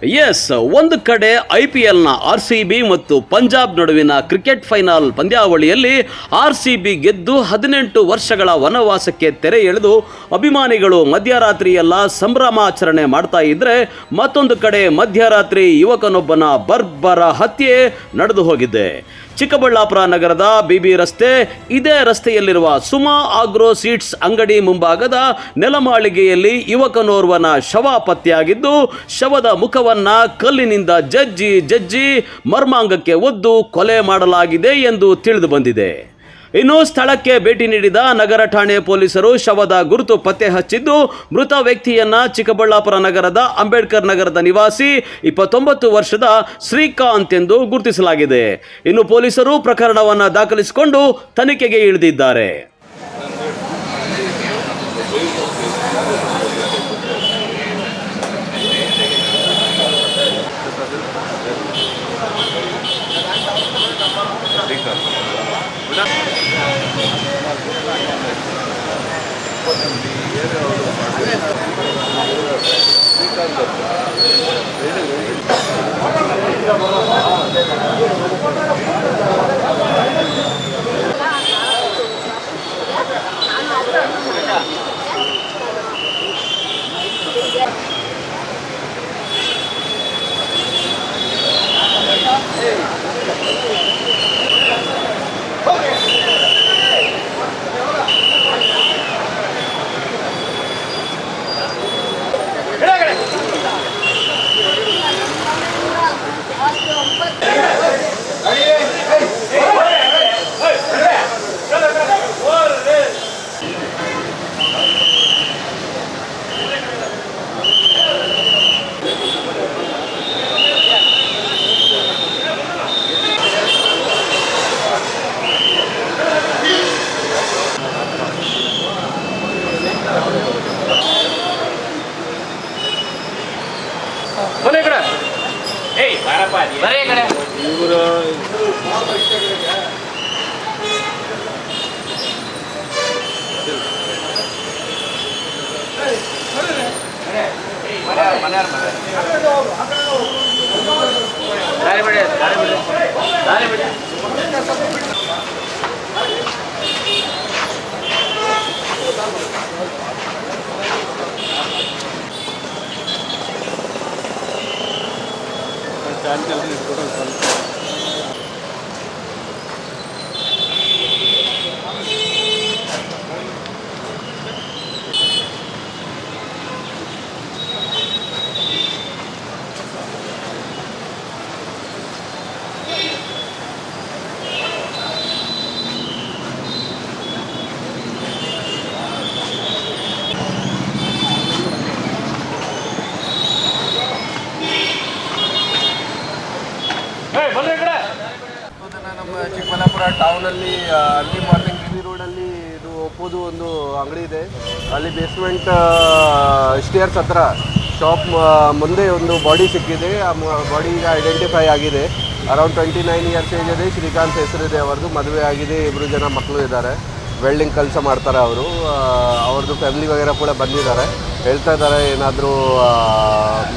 S, ಒಂದು ಕಡೆ IPLನ RCB ಮತ್ತು ಪಂಜಾಬ್ ನಡುವಿನ ಕ್ರಿಕೆಟ್ ಫೈನಲ್ ಪಂದ್ಯಾವಳಿಯಲ್ಲಿ RCB ಗೆದ್ದು 18 ವರ್ಷಗಳ ವನವಾಸಕ್ಕೆ ತೆರೆ ಎಳೆದು ಅಭಿಮಾನಿಗಳು ಮಧ್ಯರಾತ್ರಿಯೆಲ್ಲ ಸಂಭ್ರಮಾಚರಣೆ ಮಾಡ್ತಾ ಇದ್ರೆ, ಮತ್ತೊಂದು ಕಡೆ ಮಧ್ಯರಾತ್ರಿ ಯುವಕನೊಬ್ಬನ ಬರ್ಬರ ಹತ್ಯೆ ನಡೆದು ಹೋಗಿದೆ. ಚಿಕ್ಕಬಳ್ಳಾಪುರ ನಗರದ BB ರಸ್ತೆ, ಇದೇ ರಸ್ತೆಯಲ್ಲಿರುವ ಸುಮಾ ಆಗ್ರೋ ಸೀಡ್ಸ್ ಅಂಗಡಿ ಮುಂಭಾಗದ ನೆಲಮಾಳಿಗೆಯಲ್ಲಿ ಯುವಕನೋರ್ವನ ಶವ ಪತ್ತೆಯಾಗಿದ್ದು, ಶವದ ಮುಖವನ್ನ ಕಲ್ಲಿನಿಂದ ಜಜ್ಜಿ ಮರ್ಮಾಂಗಕ್ಕೆ ಒದ್ದು ಕೊಲೆ ಮಾಡಲಾಗಿದೆ ಎಂದು ತಿಳಿದು ಬಂದಿದೆ. ಇನ್ನು ಸ್ಥಳಕ್ಕೆ ಭೇಟಿ ನೀಡಿದ ನಗರ ಠಾಣೆ ಪೊಲೀಸರು ಶವದ ಗುರುತು ಪತ್ತೆ ಹಚ್ಚಿದ್ದು, ಮೃತ ವ್ಯಕ್ತಿಯನ್ನ ಚಿಕ್ಕಬಳ್ಳಾಪುರ ನಗರದ ಅಂಬೇಡ್ಕರ್ ನಗರದ ನಿವಾಸಿ 29 ವರ್ಷದ ಶ್ರೀಕಾಂತ್ ಎಂದು ಗುರುತಿಸಲಾಗಿದೆ. ಇನ್ನು ಪೊಲೀಸರು ಪ್ರಕರಣವನ್ನು ದಾಖಲಿಸಿಕೊಂಡು ತನಿಖೆಗೆ ಇಳಿದಿದ್ದಾರೆ. ನಮ್ಮ ಚಿಕ್ಕಬಳ್ಳಾಪುರ ಟೌನಲ್ಲಿ ಅರ್ಲಿ ಮಾರ್ನಿಂಗ್ BB ರೋಡಲ್ಲಿ ಇದು ಒಪ್ಪೋದು ಒಂದು ಅಂಗಡಿ ಇದೆ. ಅಲ್ಲಿ ಬೇಸ್ಮೆಂಟ್ ಸ್ಟೇರ್ಸ್ ಹತ್ರ ಶಾಪ್ ಮುಂದೆ ಒಂದು ಬಾಡಿ ಸಿಕ್ಕಿದೆ. ಆ ಬಾಡಿ ಈಗ ಐಡೆಂಟಿಫೈ ಆಗಿದೆ. ಅರೌಂಡ್ 29 ಇಯರ್ಸ್ ಏಜ್ ಇದೆ. ಶ್ರೀಕಾಂತ್ ಹೆಸರಿದೆ ಅವರದು. ಮದುವೆ ಆಗಿದೆ, 2 ಜನ ಮಕ್ಕಳು ಇದ್ದಾರೆ. ವೆಲ್ಡಿಂಗ್ ಕೆಲಸ ಮಾಡ್ತಾರೆ ಅವರು. ಅವ್ರದ್ದು ಫ್ಯಾಮಿಲಿ ವಗೇರ ಕೂಡ ಬಂದಿದ್ದಾರೆ. ಹೇಳ್ತಾ ಇದ್ದಾರೆ ಏನಾದರೂ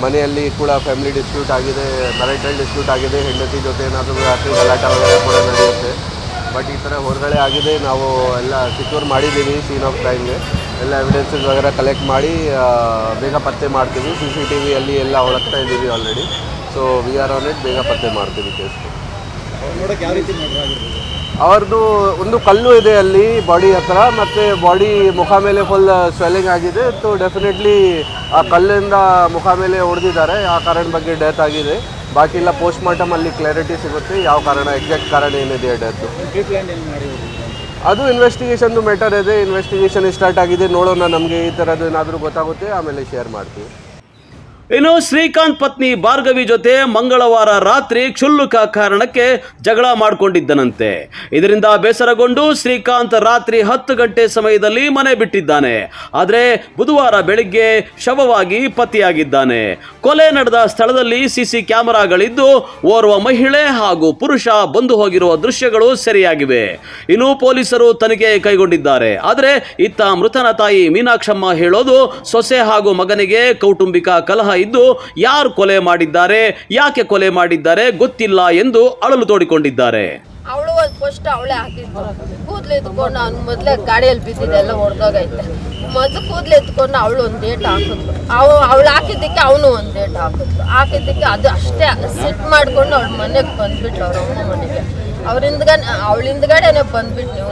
ಮನೆಯಲ್ಲಿ ಕೂಡ ಫ್ಯಾಮಿಲಿ ಡಿಸ್ಪ್ಯೂಟ್ ಆಗಿದೆ, ಮ್ಯಾರಿಟಲ್ ಡಿಸ್ಪ್ಯೂಟ್ ಆಗಿದೆ, ಹೆಂಡತಿ ಜೊತೆ ಏನಾದರೂ ರಾತ್ರಿ ಗಲಾಟ ವಗೇರ ಕೂಡ ನಡೆಯುತ್ತೆ. ಬಟ್ ಈ ಥರ ಹೊರಗಡೆ ಆಗಿದೆ. ನಾವು ಎಲ್ಲ ಸೆಕ್ಯೂರ್ ಮಾಡಿದ್ದೀವಿ. ಸೀನ್ ಆಫ್ ಕ್ರೈಮ್ಗೆ ಎಲ್ಲ ಎವಿಡೆನ್ಸಸ್ ವಗೇರ ಕಲೆಕ್ಟ್ ಮಾಡಿ ಬೇಗ ಪತ್ತೆ ಮಾಡ್ತೀವಿ. CCTV ಅಲ್ಲಿ ಎಲ್ಲ ಹೊಳಗ್ತಾ ಇದ್ದೀವಿ already. So we are on it. ಬೇಗ ಪತ್ತೆ ಮಾಡ್ತೀವಿ ಕೇಸ್. ಅವ್ರದ್ದು ಒಂದು ಕಲ್ಲು ಇದೆ ಅಲ್ಲಿ ಬಾಡಿ ಹತ್ರ, ಮತ್ತು ಬಾಡಿ ಮುಖ ಮೇಲೆ ಫುಲ್ ಸ್ವೆಲ್ಲಿಂಗ್ ಆಗಿದೆ. ಸೊ ಡೆಫಿನೆಟ್ಲಿ ಆ ಕಲ್ಲಿಂದ ಮುಖ ಮೇಲೆ ಹೊಡೆದಿದ್ದಾರೆ. ಆ ಕಾರಣ ಬಗ್ಗೆ ಡೆತ್ ಆಗಿದೆ. ಬಾಕಿ ಎಲ್ಲ ಪೋಸ್ಟ್ ಮಾರ್ಟಮ್ ಅಲ್ಲಿ ಕ್ಲಾರಿಟಿ ಸಿಗುತ್ತೆ ಯಾವ ಕಾರಣ, ಎಕ್ಸಾಕ್ಟ್ ಕಾರಣ ಏನಿದೆ ಡೆತ್ತು. ಅದು ಇನ್ವೆಸ್ಟಿಗೇಷನ್ದು ಮ್ಯಾಟರ್ ಇದೆ. ಇನ್ವೆಸ್ಟಿಗೇಷನ್ ಸ್ಟಾರ್ಟ್ ಆಗಿದೆ. ನೋಡೋಣ, ನಮಗೆ ಈ ಥರದ್ದು ಏನಾದರೂ ಗೊತ್ತಾಗುತ್ತೆ ಆಮೇಲೆ ಶೇರ್ ಮಾಡ್ತೀವಿ. ಇನ್ನು ಶ್ರೀಕಾಂತ್ ಪತ್ನಿ ಭಾರ್ಗವಿ ಜೊತೆ ಮಂಗಳವಾರ ರಾತ್ರಿ ಕ್ಷುಲ್ಲಕ ಕಾರಣಕ್ಕೆ ಜಗಳ ಮಾಡಿಕೊಂಡಿದ್ದನಂತೆ. ಇದರಿಂದ ಬೇಸರಗೊಂಡು ಶ್ರೀಕಾಂತ್ ರಾತ್ರಿ 10 ಗಂಟೆ ಸಮಯದಲ್ಲಿ ಮನೆ ಬಿಟ್ಟಿದ್ದಾನೆ. ಆದರೆ ಬುಧವಾರ ಬೆಳಿಗ್ಗೆ ಶವವಾಗಿ ಪತ್ತೆಯಾಗಿದ್ದಾನೆ. ಕೊಲೆ ನಡೆದ ಸ್ಥಳದಲ್ಲಿ ಸಿಸಿ ಕ್ಯಾಮೆರಾಗಳಿದ್ದು ಓರ್ವ ಮಹಿಳೆ ಹಾಗೂ ಪುರುಷ ಬಂದು ಹೋಗಿರುವ ದೃಶ್ಯಗಳು ಸೆರೆಯಾಗಿವೆ. ಇನ್ನು ಪೊಲೀಸರು ತನಿಖೆ ಕೈಗೊಂಡಿದ್ದಾರೆ. ಆದರೆ ಇತ್ತ ಮೃತನ ತಾಯಿ ಮೀನಾಕ್ಷಮ್ಮ ಹೇಳೋದು, ಸೊಸೆ ಹಾಗೂ ಮಗನಿಗೆ ಕೌಟುಂಬಿಕ ಕಲಹ ಇದ್ದು ಯಾರು ಕೊಲೆ ಮಾಡಿದ್ದಾರೆ, ಯಾಕೆ ಕೊಲೆ ಮಾಡಿದ್ದಾರೆ ಗೊತ್ತಿಲ್ಲ ಎಂದು ಅಳಲು ತೋಡಿಕೊಂಡಿದ್ದಾರೆ. ಅವಳು ಫಸ್ಟ್ ಅವಳೇ ಹಾಕಿದ್ದು ಕೂದಲು ಎತ್ಕೊಂಡು ಅವ್ನು ಮೊದಲೇ ಗಾಡಿಯಲ್ಲಿ ಬಿದ್ದಿದೆ ಎಲ್ಲ ಹೊಡೆದೋಗೈತೆ. ಮೊದಲು ಕೂದಲು ಎತ್ಕೊಂಡು ಅವಳು ಒಂದು ಡೇಟ್ ಹಾಕಿದ್ಲು. ಅವಳು ಹಾಕಿದ್ದಕ್ಕೆ ಅವನು ಒಂದು ಡೇಟ್ ಹಾಕಿದ್ದಕ್ಕೆ ಅದು ಅಷ್ಟೇ ಸಿಟ್ಟು ಮಾಡ್ಕೊಂಡು ಅವಳ ಮನೆಗೆ ಬಂದ್ಬಿಟ್ಲು, ಅವ್ರ ಅಮ್ಮ ಮನೆಗೆ. ಅವಳಿಂದಗಡೆನೆ ಬಂದ್ಬಿಟ್ಟು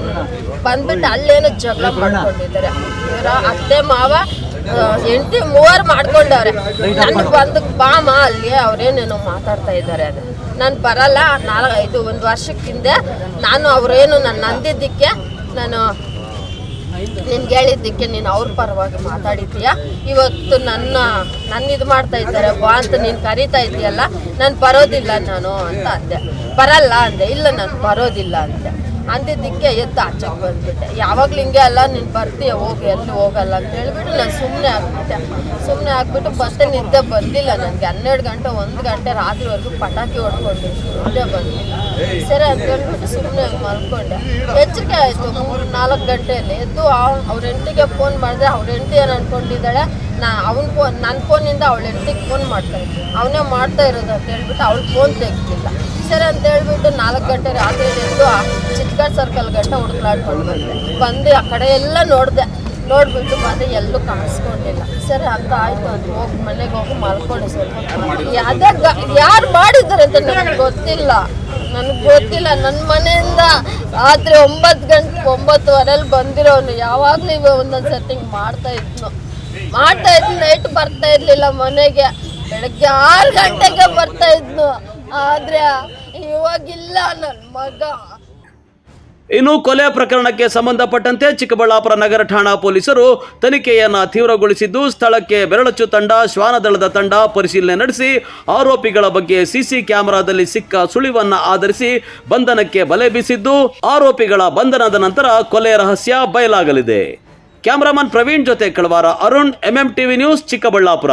ಬಂದ್ಬಿಟ್ಟು ಅಲ್ಲೇನೋ ಜಗಳ ಮಾಡ್ಕೊಂಡಿದ್ದಾರೆ. ಇವರ ಅತ್ತೆ ಮಾವ ಹೆಂಡತಿ ಮೂವರು ಮಾಡ್ಕೊಂಡವ್ರೆ. ನನ್ಗೆ ಬಂದು ಬಾಮ ಅಲ್ಲಿ ಅವ್ರೇನೇನೋ ಮಾತಾಡ್ತಾ ಇದ್ದಾರೆ. ಅದು ನಾನು ಬರಲ್ಲ, ಇದು 1 ವರ್ಷಕ್ಕೆ ಹಿಂದೆ ನಾನು ಅವರೇನು ನಾನು ಅಂದಿದ್ದಕ್ಕೆ ನಾನು ನಿನ್ಗೆ ಹೇಳಿದ್ದಕ್ಕೆ ನೀನು ಅವ್ರ ಪರವಾಗಿ ಮಾತಾಡಿದ್ದೀಯ, ಇವತ್ತು ನನ್ನ ಇದು ಮಾಡ್ತಾ ಇದ್ದಾರೆ ಬಾ ಅಂತ ನೀನು ಕರೀತಾ ಇದೆಯಲ್ಲ, ನಾನು ಬರೋದಿಲ್ಲ ನಾನು ಅಂತ ಅಂದೆ. ಬರಲ್ಲ ಅಂದೆ. ಇಲ್ಲ ನಾನು ಬರೋದಿಲ್ಲ ಅಂದೆ. ಅಂದಿದ್ದಕ್ಕೆ ಎದ್ದು ಆಚೆಗೆ ಬಂದ್ಬಿಟ್ಟೆ. ಯಾವಾಗಲೂ ಹಿಂಗೆ ಅಲ್ಲ, ನೀನು ಬರ್ತೀಯ ಹೋಗಿ ಎಲ್ಲಿ ಹೋಗಲ್ಲ ಅಂತ ಹೇಳ್ಬಿಟ್ಟು ನಾನು ಸುಮ್ಮನೆ ಆಗ್ಬಿಟ್ಟು ಮತ್ತೆ ನಿದ್ದೆ ಬಂದಿಲ್ಲ ನನಗೆ. 12 ಗಂಟೆ 1 ಗಂಟೆ ರಾತ್ರಿವರೆಗೂ ಪಟಾಕಿ ಹೊಡ್ಕೊಂಡು ನಿದ್ದೆ ಬಂದಿಲ್ಲ. ಸರಿ ಅಂತ ಹೇಳ್ಬಿಟ್ಟು ಸುಮ್ಮನೆ ಮಲ್ಕೊಂಡೆ. ಎಚ್ಚರಿಕೆ ಆಯಿತು 3-4 ಗಂಟೆಯಲ್ಲಿ ಎದ್ದು ಅವ್ರ ಹೆಂಡತಿಗೆ ಫೋನ್ ಮಾಡಿದ್ರೆ ಅವ್ರ ಹೆಂಡತಿ ಏನು ಅಂದ್ಕೊಂಡಿದ್ದಾಳೆ, ನನ್ನ ಫೋನಿಂದ ಅವಳ ಹೆಂಡತಿಗೆ ಫೋನ್ ಮಾಡ್ತಾರೆ, ಅವನೇ ಮಾಡ್ತಾ ಇರೋದು ಅಂತ ಹೇಳ್ಬಿಟ್ಟು ಅವಳು ಫೋನ್ ತೆಗ್ದಿಲ್ಲ. ಸರಿ ಅಂತ ಹೇಳ್ಬಿಟ್ಟು 4 ಗಂಟೆ ರಾತ್ರಿ ಎದ್ದು ಚಿತ್ಕಾಡ್ ಸರ್ಕಲ್ ಗಂಟೆ ಹುಡುಕ್ಲಾಡ್ಕೊಂಡು ಬಂದು ಆ ಕಡೆ ಎಲ್ಲ ನೋಡ್ಬಿಟ್ಟು ಬಂದು ಎಲ್ಲೂ ಕಾಣಿಸ್ಕೊಂಡಿಲ್ಲ. ಸರಿ ಅಂತ ಆಯಿತು ಅಂತ ಹೋಗಿ ಮನೆಗೆ ಹೋಗಿ ಮಲ್ಕೊಂಡು ಸ್ವಲ್ಪ ಯಾರು ಮಾಡಿದ್ದಾರೆ ಅಂತ ನನಗೆ ಗೊತ್ತಿಲ್ಲ. ನನ್ನ ಮನೆಯಿಂದ ರಾತ್ರಿ 9:30 ಬಂದಿರೋನು. ಯಾವಾಗಲೂ ಒಂದೊಂದು ಸೆಟ್ಟಿಂಗ್ ಮಾಡ್ತಾ ಇದ್ನು. ನೈಟ್ ಬರ್ತಾ ಇರ್ಲಿಲ್ಲ ಮನೆಗೆ. ಬೆಳಗ್ಗೆ 6 ಗಂಟೆಗೆ ಬರ್ತಾ ಇದ್ನು. ಆದ್ರೆ ಇವಾಗಿಲ್ಲ ನನ್ನ ಮಗ. ಇನ್ನು ಕೊಲೆ ಪ್ರಕರಣಕ್ಕೆ ಸಂಬಂಧಪಟ್ಟಂತೆ ಚಿಕ್ಕಬಳ್ಳಾಪುರ ನಗರ ಠಾಣಾ ಪೊಲೀಸರು ತನಿಖೆಯನ್ನು ತೀವ್ರಗೊಳಿಸಿದ್ದು, ಸ್ಥಳಕ್ಕೆ ಬೆರಳಚ್ಚು ತಂಡ, ಶ್ವಾನದಳದ ತಂಡ ಪರಿಶೀಲನೆ ನಡೆಸಿ ಆರೋಪಿಗಳ ಬಗ್ಗೆ ಸಿಸಿ ಕ್ಯಾಮೆರಾದಲ್ಲಿ ಸಿಕ್ಕ ಸುಳಿವನ್ನ ಆಧರಿಸಿ ಬಂಧನಕ್ಕೆ ಬಲೆ ಬೀಸಿದ್ದು, ಆರೋಪಿಗಳ ಬಂಧನದ ನಂತರ ಕೊಲೆ ರಹಸ್ಯ ಬಯಲಾಗಲಿದೆ. ಕ್ಯಾಮರಾಮನ್ ಪ್ರವೀಣ್ ಜೊತೆ ಕಳವಾರ ಅರುಣ್, MMTV ನ್ಯೂಸ್, ಚಿಕ್ಕಬಳ್ಳಾಪುರ.